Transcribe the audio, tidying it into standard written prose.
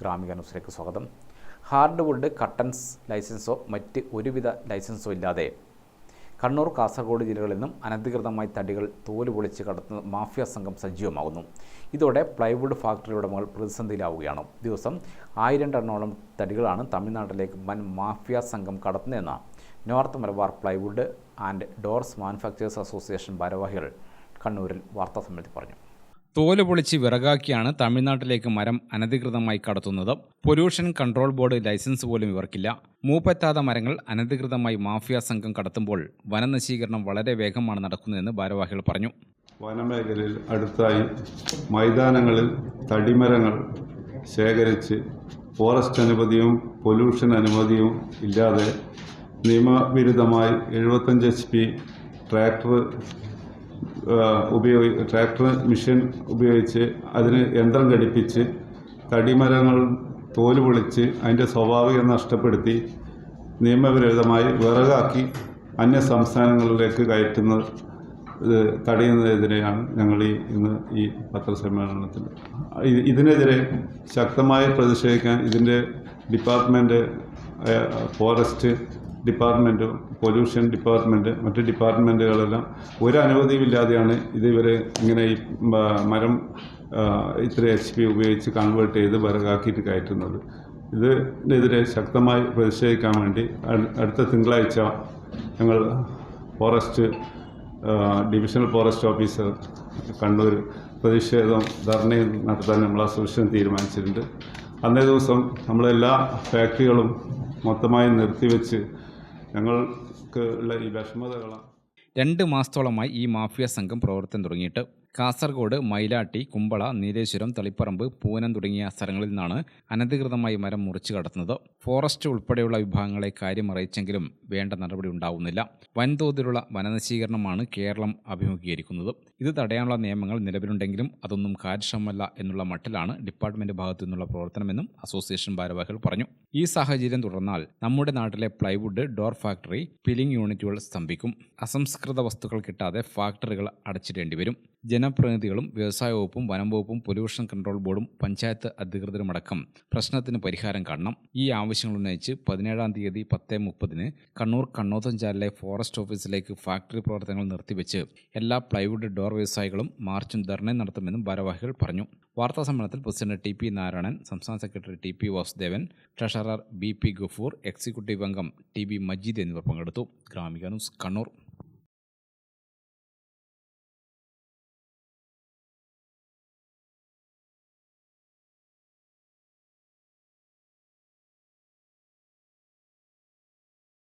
ഗ്രാമിക ന്യൂസിലേക്ക് സ്വാഗതം. Hardwood curtains ലൈസൻസോ മറ്റ് ഒരുവിധ ലൈസൻസോ ഇല്ലാതെ കണ്ണൂർ, കാസർഗോഡ് ജില്ലകളിൽ നിന്നും അനധികൃതമായി തടികൾ തോല് പൊളിച്ച് കടത്തുന്ന മാഫിയ സംഘം സജീവമാകുന്നു. ഇതോടെ പ്ലൈവുഡ് ഫാക്ടറി ഉടമകൾ പ്രതിസന്ധിയിലാവുകയാണ്. ദിവസം 1000 ടണ്ണോളം തടികളാണ് തമിഴ്നാട്ടിലേക്ക് വൻ മാഫിയ സംഘം കടത്തുന്നതെന്ന് north Malabar plywood and doors manufacturers association ഭാരവാഹികൾ കണ്ണൂരിൽ വാർത്താസമ്മേളനത്തിൽ പറഞ്ഞു. തോല് പൊളിച്ച് വിറകാക്കിയാണ് തമിഴ്നാട്ടിലേക്ക് മരം അനധികൃതമായി കടത്തുന്നത്. പൊല്യൂഷൻ കൺട്രോൾ ബോർഡ് ലൈസൻസ് പോലും ഇവർക്കില്ല. മൂപ്പെത്താത്ത മരങ്ങൾ അനധികൃതമായി മാഫിയ സംഘം കടത്തുമ്പോൾ വനനശീകരണം വളരെ വേഗമാണ് നടക്കുന്നതെന്ന് ഭാരവാഹികൾ പറഞ്ഞു. വനമേഖലയിൽ അടുത്തായി മൈതാനങ്ങളിൽ തടിമരങ്ങൾ ശേഖരിച്ച് ഫോറസ്റ്റ് അനുമതിയും പൊല്യൂഷൻ അനുമതിയും ഇല്ലാതെ നിയമവിരുദ്ധമായി 75 HP ട്രാക്ടർ മെഷീൻ ഉപയോഗിച്ച് അതിന് യന്ത്രം ഘടിപ്പിച്ച് തടിമരങ്ങൾ തോല് പൊളിച്ച് അതിൻ്റെ സ്വാഭാവികം നഷ്ടപ്പെടുത്തി നിയമവിരുദ്ധമായി വിറകാക്കി അന്യ സംസ്ഥാനങ്ങളിലേക്ക് കയറ്റുന്നത് തടയുന്നതിനെതിരെയാണ് ഞങ്ങൾ ഇന്ന് ഈ പത്രസമ്മേളനത്തിൽ ഇതിനെതിരെ ശക്തമായി പ്രതിഷേധിക്കാൻ ഇതിൻ്റെ department, forest department, pollution department, മറ്റ് ഡിപ്പാർട്ട്മെൻറ്റുകളെല്ലാം ഒരു അനുമതിയുമില്ലാതെയാണ് ഇവരെ ഇങ്ങനെ ഈ മരം ഇത്ര HP ഉപയോഗിച്ച് കൺവേർട്ട് ചെയ്ത് വിറകാക്കിയിട്ട് കയറ്റുന്നത്. ഇതിനെതിരെ ശക്തമായി പ്രതിഷേധിക്കാൻ വേണ്ടി അടുത്ത തിങ്കളാഴ്ച ഞങ്ങൾ forest divisional forest officer Kannur പ്രതിഷേധം ധർണയും നടത്താൻ നമ്മൾ അസോസിയേഷൻ തീരുമാനിച്ചിട്ടുണ്ട്. അന്നേ ദിവസം നമ്മളെല്ലാ ഫാക്ടറികളും മൊത്തമായി നിർത്തിവെച്ച് ഞങ്ങൾക്ക് ഉള്ള ഈ വിഷമതകളാണ്. 2 മാസത്തോളമായി ഈ മാഫിയ സംഘം പ്രവർത്തനം തുടങ്ങിയിട്ട്. കാസർഗോഡ്, മൈലാട്ടി, കുമ്പള, നീലേശ്വരം, തളിപ്പറമ്പ്, പൂനം തുടങ്ങിയ സ്ഥലങ്ങളിൽ നിന്നാണ് അനധികൃതമായി മരം മുറിച്ചു കടത്തുന്നത്. ഫോറസ്റ്റ് ഉൾപ്പെടെയുള്ള വിഭാഗങ്ങളെ കാര്യം അറിയിച്ചെങ്കിലും വേണ്ട നടപടി ഉണ്ടാവുന്നില്ല. വൻതോതിലുള്ള വനനശീകരണമാണ് കേരളം അഭിമുഖീകരിക്കുന്നത്. ഇത് തടയാനുള്ള നിയമങ്ങൾ നിലവിലുണ്ടെങ്കിലും അതൊന്നും കാര്യക്ഷമമല്ല എന്നുള്ള മട്ടിലാണ് ഡിപ്പാർട്ട്മെന്റ് ഭാഗത്തു നിന്നുള്ള പ്രവർത്തനമെന്നും അസോസിയേഷൻ ഭാരവാഹികൾ പറഞ്ഞു. ഈ സാഹചര്യം തുടർന്നാൽ നമ്മുടെ നാട്ടിലെ പ്ലൈവുഡ്, ഡോർ ഫാക്ടറി, പില്ലിംഗ് യൂണിറ്റുകൾ സ്തംഭിക്കും. അസംസ്കൃത വസ്തുക്കൾ കിട്ടാതെ ഫാക്ടറികൾ അടച്ചിടേണ്ടി വരും. ജനപ്രതിനിധികളും വ്യവസായ വകുപ്പും വനം വകുപ്പും പൊല്യൂഷൻ കൺട്രോൾ ബോർഡും പഞ്ചായത്ത് അധികൃതരുമടക്കം പ്രശ്നത്തിന് പരിഹാരം കാണണം. ഈ ആവശ്യങ്ങൾ ഉന്നയിച്ച് 17-ാം തീയതി 10:30 കണ്ണൂർ കണ്ണോത്തൻചാലിലെ ഫോറസ്റ്റ് ഓഫീസിലേക്ക് ഫാക്ടറി പ്രവർത്തനങ്ങൾ നിർത്തിവെച്ച് എല്ലാ പ്ലൈവുഡ് ഡോർ വ്യവസായികളും മാർച്ചും ധർണയും നടത്തുമെന്നും ഭാരവാഹികൾ പറഞ്ഞു. വാർത്താ സമ്മേളനത്തിൽ പ്രസിഡന്റ് TP നാരായണൻ, സംസ്ഥാന secretary TP Vasudevan, treasurer BP Gafoor, executive അംഗം TB മജീദ് എന്നിവർ പങ്കെടുത്തു. ഗ്രാമിക ന്യൂസ്, കണ്ണൂർ.